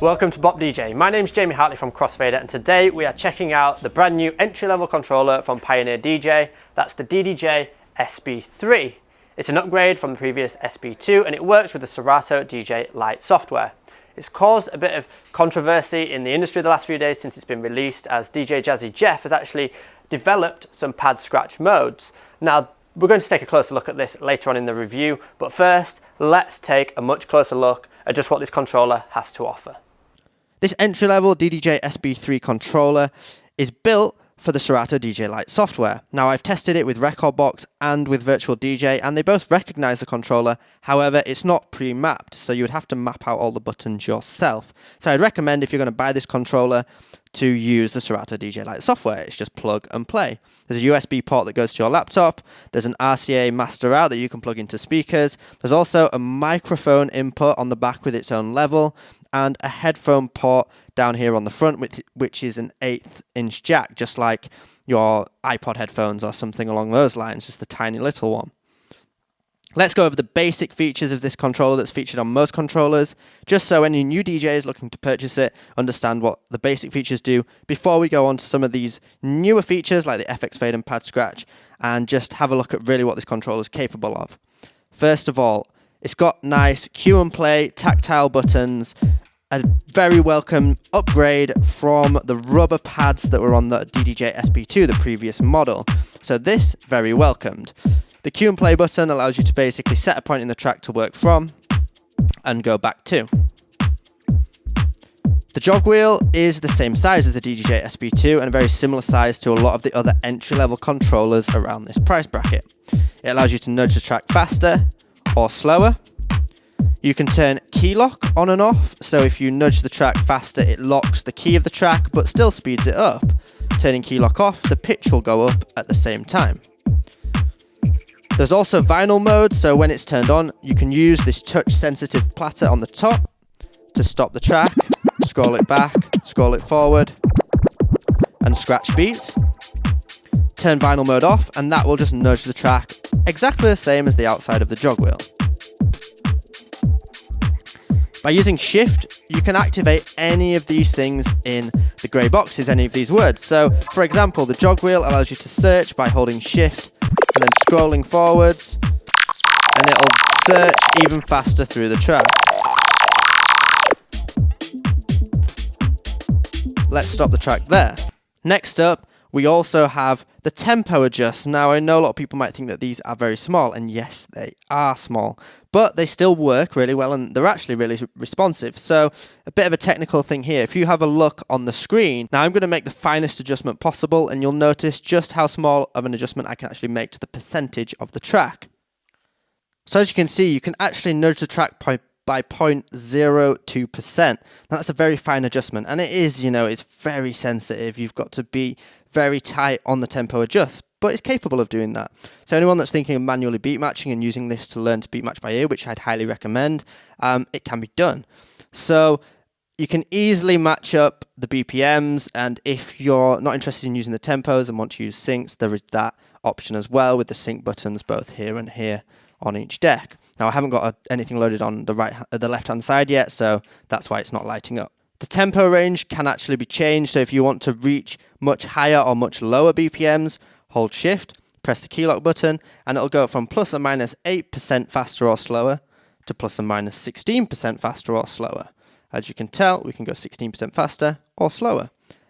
Welcome to Bop DJ. My name's Jamie Hartley from Crossfader, and today we are checking out the brand new entry-level controller from Pioneer DJ. That's the DDJ SB3. It's an upgrade from the previous SB2 and it works with the Serato DJ Lite software. It's caused a bit of controversy in the industry the last few days since it's been released, as DJ Jazzy Jeff has actually developed some pad scratch modes. Now, we're going to take a closer look at this later on in the review, but first, let's take a much closer look at just what this controller has to offer. This entry-level DDJ SB3 controller is built for the Serato DJ Lite software. Now, I've tested it with rekordbox and with Virtual DJ, and they both recognize the controller. However, it's not pre-mapped, so you would have to map out all the buttons yourself. So I'd recommend, if you're going to buy this controller, to use the Serato DJ Lite software. It's just plug and play. There's a USB port that goes to your laptop. There's an RCA master out that you can plug into speakers. There's also a microphone input on the back with its own level, and a headphone port down here on the front, which is an 1/8 inch jack, just like your iPod headphones or something along those lines, just a tiny little one. Let's go over the basic features of this controller that's featured on most controllers, just so any new DJs looking to purchase it understand what the basic features do before we go on to some of these newer features like the FX Fade and Pad Scratch, and just have a look at really what this controller is capable of. First of all, it's got nice cue and play tactile buttons, a very welcome upgrade from the rubber pads that were on the DDJ SB2, the previous model. So this, very welcomed. The cue and play button allows you to basically set a point in the track to work from and go back to. The jog wheel is the same size as the DDJ SB2 and a very similar size to a lot of the other entry-level controllers around this price bracket. It allows you to nudge the track faster or slower. You can turn key lock on and off, so if you nudge the track faster, it locks the key of the track but still speeds it up. Turning key lock off, the pitch will go up at the same time. There's also vinyl mode, so when it's turned on, you can use this touch-sensitive platter on the top to stop the track, scroll it back, scroll it forward, and scratch beats. Turn vinyl mode off, and that will just nudge the track exactly the same as the outside of the jog wheel. By using shift, you can activate any of these things in the grey boxes, any of these words. So, for example, the jog wheel allows you to search by holding shift and then scrolling forwards, and it'll search even faster through the track. Let's stop the track there. Next up, we also have the tempo adjust. Now, I know a lot of people might think that these are very small, and yes, they are small, but they still work really well, and they're actually really responsive. So, a bit of a technical thing here. If you have a look on the screen, now I'm going to make the finest adjustment possible, and you'll notice just how small of an adjustment I can actually make to the percentage of the track. So, as you can see, you can actually nudge the track by 0.02%. That's a very fine adjustment, and it is, it's very sensitive. You've got to be very tight on the tempo adjust, but it's capable of doing that. So anyone that's thinking of manually beat matching and using this to learn to beat match by ear, which I'd highly recommend, it can be done. So you can easily match up the BPMs, and if you're not interested in using the tempos and want to use syncs, there is that option as well with the sync buttons both here and here on each deck. Now, I haven't got anything loaded on the left-hand side yet, so that's why it's not lighting up. The tempo range can actually be changed, so if you want to reach much higher or much lower BPMs, hold shift, press the key lock button, and it'll go from plus or minus 8% faster or slower to plus or minus 16% faster or slower. As you can tell, we can go 16% faster or slower.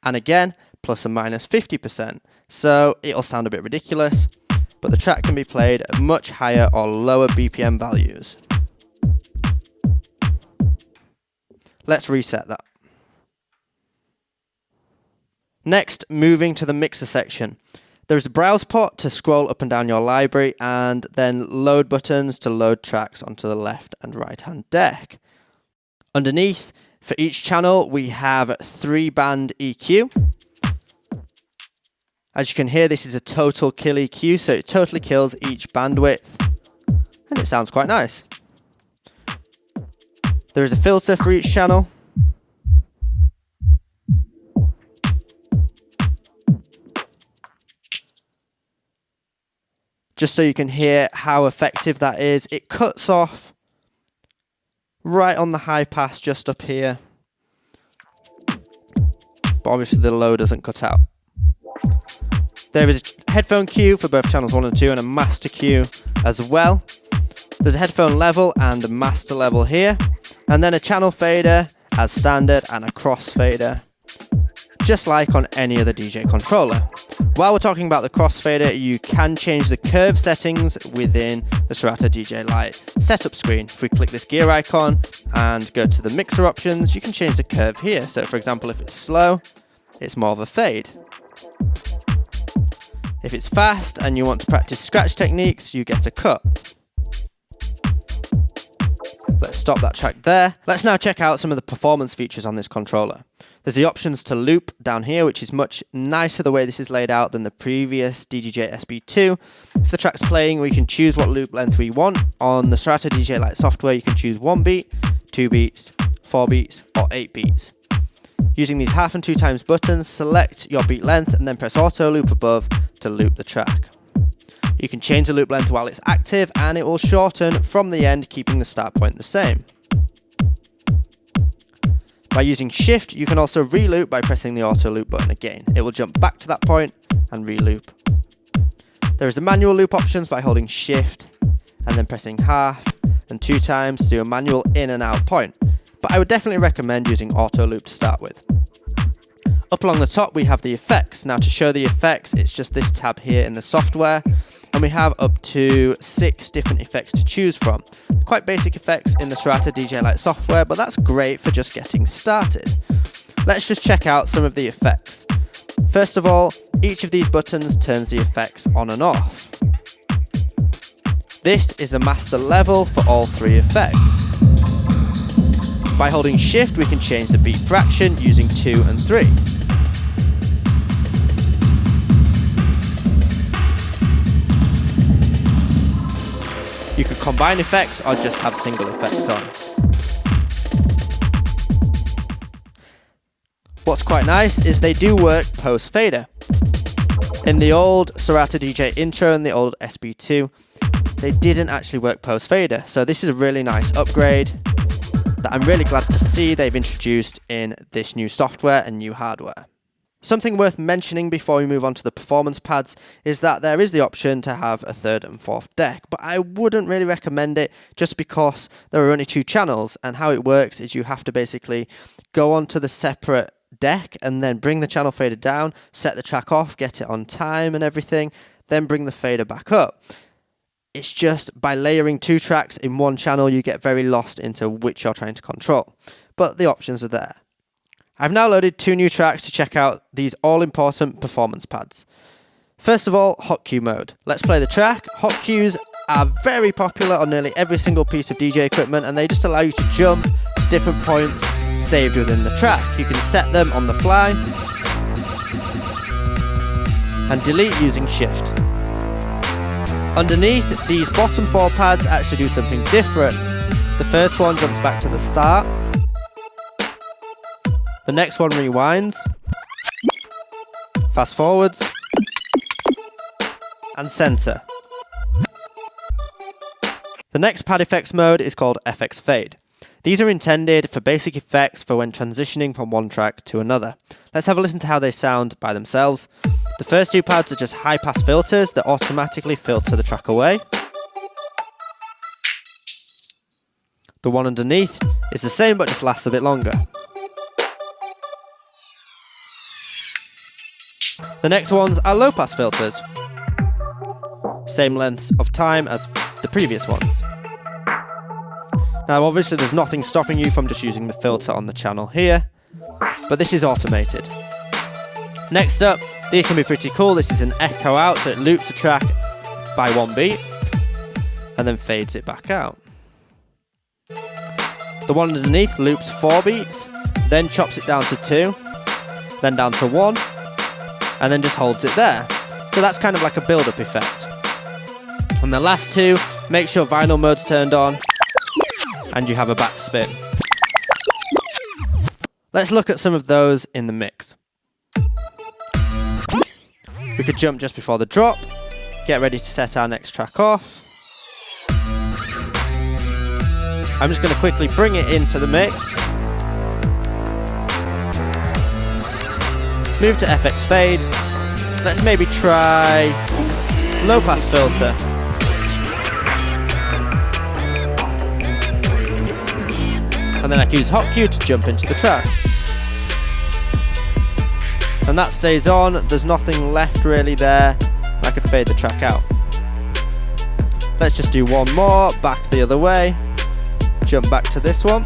And again, plus or minus 50%. So it'll sound a bit ridiculous, but the track can be played at much higher or lower BPM values. Let's reset that. Next, moving to the mixer section. There's a browse pot to scroll up and down your library, and then load buttons to load tracks onto the left and right hand deck. Underneath, for each channel, we have 3-band EQ. As you can hear, this is a total kill EQ, so it totally kills each bandwidth, and it sounds quite nice. There is a filter for each channel. Just so you can hear how effective that is. It cuts off right on the high pass just up here, but obviously the low doesn't cut out. There is a headphone cue for both channels 1 and 2 and a master cue as well. There's a headphone level and a master level here, and then a channel fader as standard and a crossfader, just like on any other DJ controller. While we're talking about the crossfader, you can change the curve settings within the Serato DJ Lite setup screen. If we click this gear icon and go to the mixer options, you can change the curve here. So for example, if it's slow, it's more of a fade. If it's fast and you want to practice scratch techniques, you get a cut. Let's stop that track there. Let's now check out some of the performance features on this controller. There's the options to loop down here, which is much nicer the way this is laid out than the previous DDJ SB2. If the track's playing, we can choose what loop length we want. On the Serato DJ Lite software, you can choose 1 beat, 2 beats, 4 beats, or 8 beats. Using these half and 2 times buttons, select your beat length and then press auto loop above to loop the track. You can change the loop length while it's active and it will shorten from the end, keeping the start point the same. By using shift, you can also reloop by pressing the auto loop button again. It will jump back to that point and reloop. There is the manual loop options by holding shift and then pressing half and 2 times to do a manual in and out point. But I would definitely recommend using auto loop to start with. Up along the top we have the effects. Now to show the effects, it's just this tab here in the software, and we have up to 6 different effects to choose from. Quite basic effects in the Serato DJ Lite software, but that's great for just getting started. Let's just check out some of the effects. First of all, each of these buttons turns the effects on and off. This is a master level for all 3 effects. By holding shift, we can change the beat fraction using 2 and 3. You can combine effects or just have single effects on. What's quite nice is they do work post fader. In the old Serato DJ intro and the old SB2, they didn't actually work post fader. So this is a really nice upgrade that I'm really glad to see they've introduced in this new software and new hardware. Something worth mentioning before we move on to the performance pads is that there is the option to have a 3rd and 4th deck, but I wouldn't really recommend it just because there are only 2 channels, and how it works is you have to basically go onto the separate deck and then bring the channel fader down, set the track off, get it on time and everything, then bring the fader back up. It's just by layering 2 tracks in one channel, you get very lost into which you're trying to control, but the options are there. I've now loaded 2 new tracks to check out these all-important performance pads. First of all, hot cue mode. Let's play the track. Hot cues are very popular on nearly every single piece of DJ equipment, and they just allow you to jump to different points saved within the track. You can set them on the fly and delete using shift. Underneath, these bottom 4 pads actually do something different. The first one jumps back to the start. The next one rewinds, fast forwards, and censor. The next pad effects mode is called FX Fade. These are intended for basic effects for when transitioning from one track to another. Let's have a listen to how they sound by themselves. The first 2 pads are just high pass filters that automatically filter the track away. The one underneath is the same but just lasts a bit longer. The next ones are low pass filters. Same lengths of time as the previous ones. Now obviously there's nothing stopping you from just using the filter on the channel here, but this is automated. Next up, these can be pretty cool. This is an echo out, so it loops the track by 1 beat and then fades it back out. The one underneath loops 4 beats, then chops it down to 2, then down to 1, and then just holds it there. So that's kind of like a build-up effect. And the last 2, make sure vinyl mode's turned on, and you have a backspin. Let's look at some of those in the mix. We could jump just before the drop, get ready to set our next track off. I'm just going to quickly bring it into the mix. Move to FX fade. Let's maybe try low pass filter. And then I can use hot cue to jump into the track. And that stays on, there's nothing left really there. I could fade the track out. Let's just do one more, back the other way. Jump back to this one.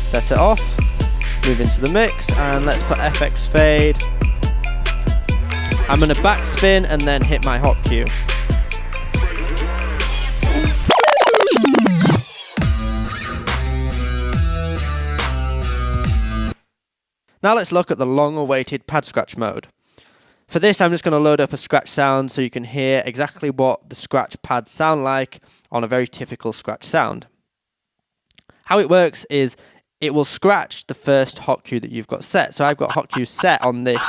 Set it off, move into the mix, and let's put FX fade. I'm gonna backspin and then hit my hot cue. Now let's look at the long-awaited pad scratch mode. For this, I'm just going to load up a scratch sound so you can hear exactly what the scratch pads sound like on a very typical scratch sound. How it works is it will scratch the first hot cue that you've got set. So I've got hot cue set on this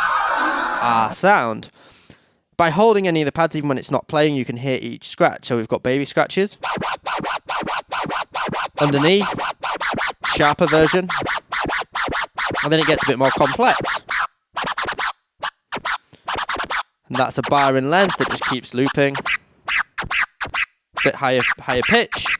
sound. By holding any of the pads, even when it's not playing, you can hear each scratch. So we've got baby scratches. Underneath, sharper version. And then it gets a bit more complex. And that's a bar in length that just keeps looping. A bit higher pitch.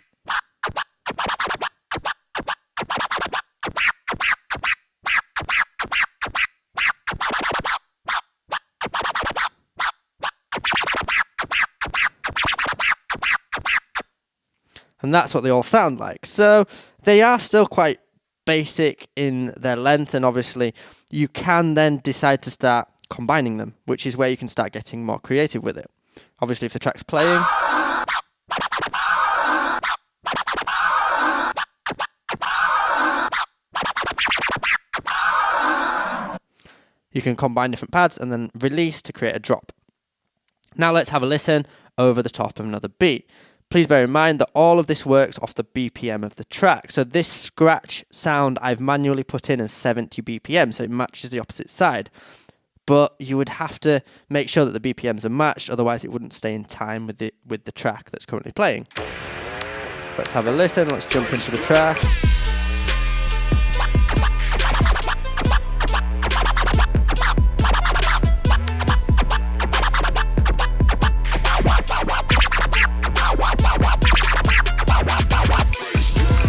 And that's what they all sound like. So they are still quite basic in their length, and obviously you can then decide to start combining them, which is where you can start getting more creative with it. Obviously, if the track's playing, you can combine different pads and then release to create a drop. Now let's have a listen over the top of another beat. Please bear in mind that all of this works off the BPM of the track. So this scratch sound I've manually put in as 70 BPM, so it matches the opposite side. But you would have to make sure that the BPMs are matched, otherwise it wouldn't stay in time with the track that's currently playing. Let's have a listen, let's jump into the track.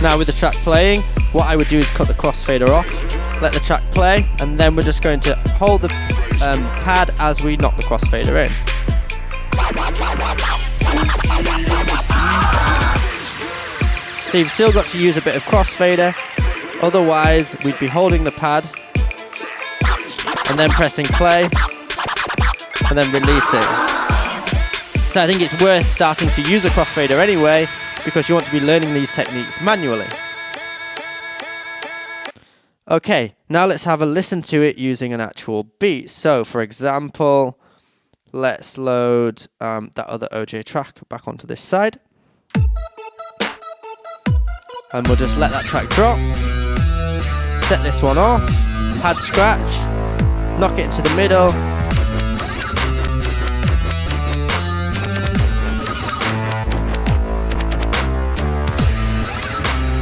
Now with the track playing, what I would do is cut the crossfader off, let the track play, and then we're just going to hold the pad as we knock the crossfader in. So you've still got to use a bit of crossfader, otherwise we'd be holding the pad and then pressing play and then releasing. So I think it's worth starting to use a crossfader anyway, because you want to be learning these techniques manually. Okay, now let's have a listen to it using an actual beat. So for example, let's load that other OJ track back onto this side. And we'll just let that track drop. Set this one off, pad scratch, knock it into the middle.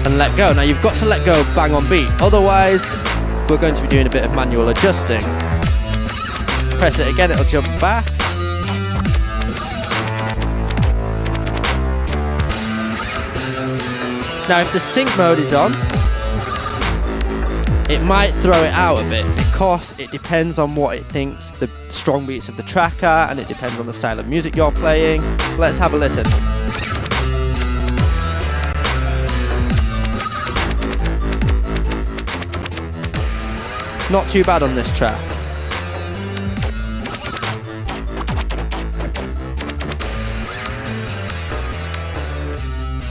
And let go. Now you've got to let go bang on beat, otherwise we're going to be doing a bit of manual adjusting. Press it again, it'll jump back. Now if the sync mode is on, it might throw it out a bit because it depends on what it thinks the strong beats of the track are, and it depends on the style of music you're playing. Let's have a listen. Not too bad on this track.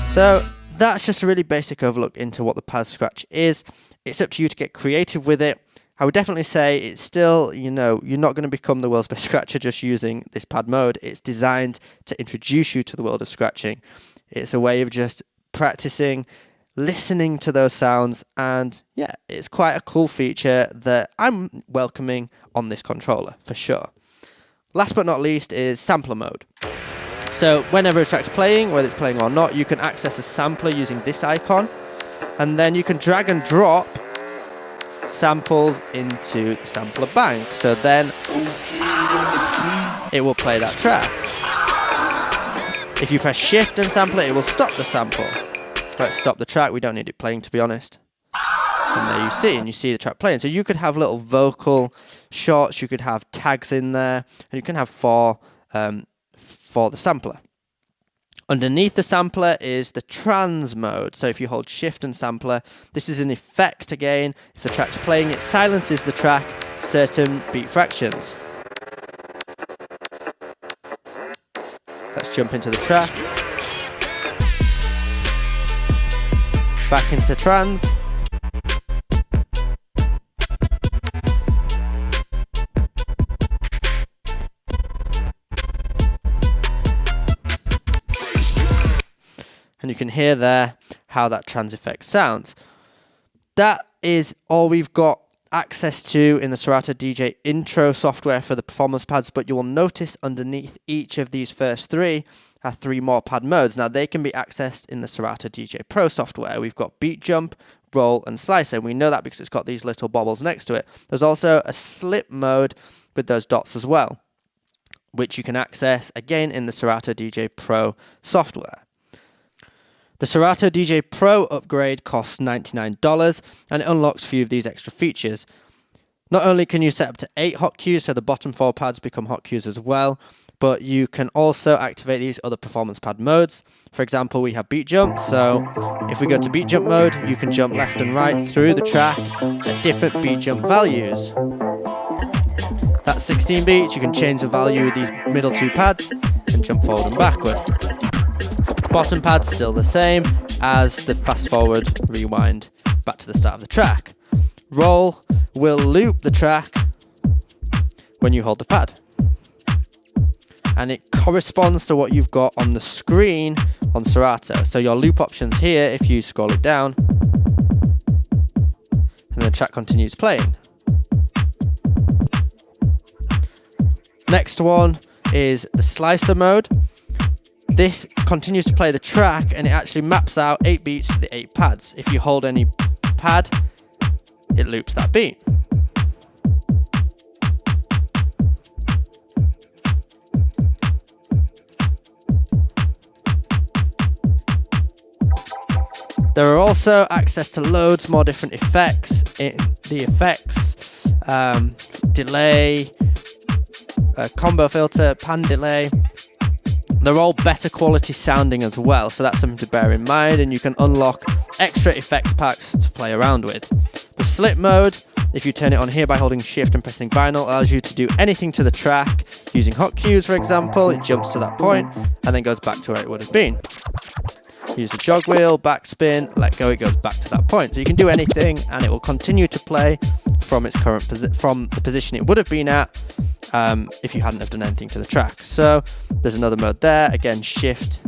So that's just a really basic overlook into what the pad scratch is. It's up to you to get creative with it. I would definitely say it's still, you're not going to become the world's best scratcher just using this pad mode. It's designed to introduce you to the world of scratching. It's a way of just practicing, listening to those sounds, and yeah, it's quite a cool feature that I'm welcoming on this controller for sure. Last but not least is sampler mode. So whenever a track's playing, whether it's playing or not, you can access a sampler using this icon, and then you can drag and drop samples into the sampler bank. So then it will play that track. If you press shift and sample it, it will stop the sample. Let's stop the track. We don't need it playing, to be honest. And there you see the track playing. So you could have little vocal shots, you could have tags in there, and you can have for the sampler. Underneath the sampler is the trans mode. So if you hold shift and sampler, this is an effect again. If the track's playing, it silences the track certain beat fractions. Let's jump into the track. Back into trans. And you can hear there how that trans effect sounds. That is all we've got access to in the Serato DJ intro software for the performance pads, but you will notice underneath each of these first three are 3 more pad modes. Now they can be accessed in the Serato DJ Pro software. We've got beat jump, roll and slicer. We know that because it's got these little bobbles next to it. There's also a slip mode with those dots as well, which you can access again in the Serato DJ Pro software. The Serato DJ Pro upgrade costs $99 and it unlocks a few of these extra features. Not only can you set up to 8 hot cues, so the bottom 4 pads become hot cues as well, but you can also activate these other performance pad modes. For example, we have beat jump, so if we go to beat jump mode, you can jump left and right through the track at different beat jump values. That's 16 beats. You can change the value of these middle 2 pads and jump forward and backward. Bottom pad's still the same as the fast forward, rewind, back to the start of the track. Roll will loop the track when you hold the pad. And it corresponds to what you've got on the screen on Serato. So your loop options here, if you scroll it down, and the track continues playing. Next one is the slicer mode. This continues to play the track and it actually maps out 8 beats to the 8 pads. If you hold any pad, it loops that beat. There are also access to loads more different effects in the effects, delay, combo filter, pan delay. They're all better quality sounding as well, so that's something to bear in mind, and you can unlock extra effects packs to play around with. The slip mode, if you turn it on here by holding shift and pressing vinyl, allows you to do anything to the track. Using hot cues, for example, it jumps to that point and then goes back to where it would have been. Use the jog wheel, backspin, let go, it goes back to that point. So you can do anything and it will continue to play from its current from the position it would have been at if you hadn't have done anything to the track. So there's another mode there, again shift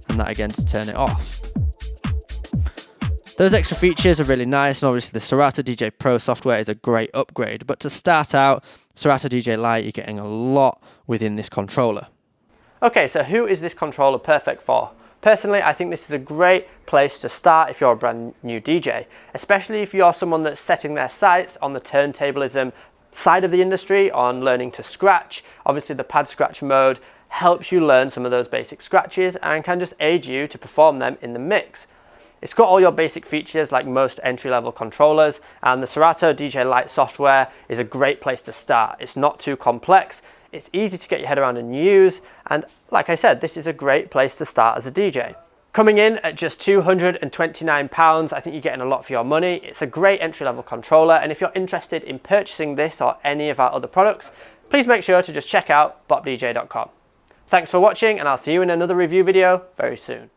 and that again to turn it off. Those extra features are really nice, and obviously the Serato DJ Pro software is a great upgrade, but to start out, Serato DJ Lite, you're getting a lot within this controller. Okay, so who is this controller perfect for? Personally, I think this is a great place to start if you're a brand new DJ, especially if you're someone that's setting their sights on the turntablism side of the industry, on learning to scratch. Obviously the pad scratch mode helps you learn some of those basic scratches and can just aid you to perform them in the mix. It's got all your basic features like most entry-level controllers, and the Serato DJ Lite software is a great place to start. It's not too complex, it's easy to get your head around and use, and like I said, this is a great place to start as a DJ. Coming in at just £229, I think you're getting a lot for your money. It's a great entry-level controller, and if you're interested in purchasing this or any of our other products, please make sure to just check out bopdj.com. Thanks for watching, and I'll see you in another review video very soon.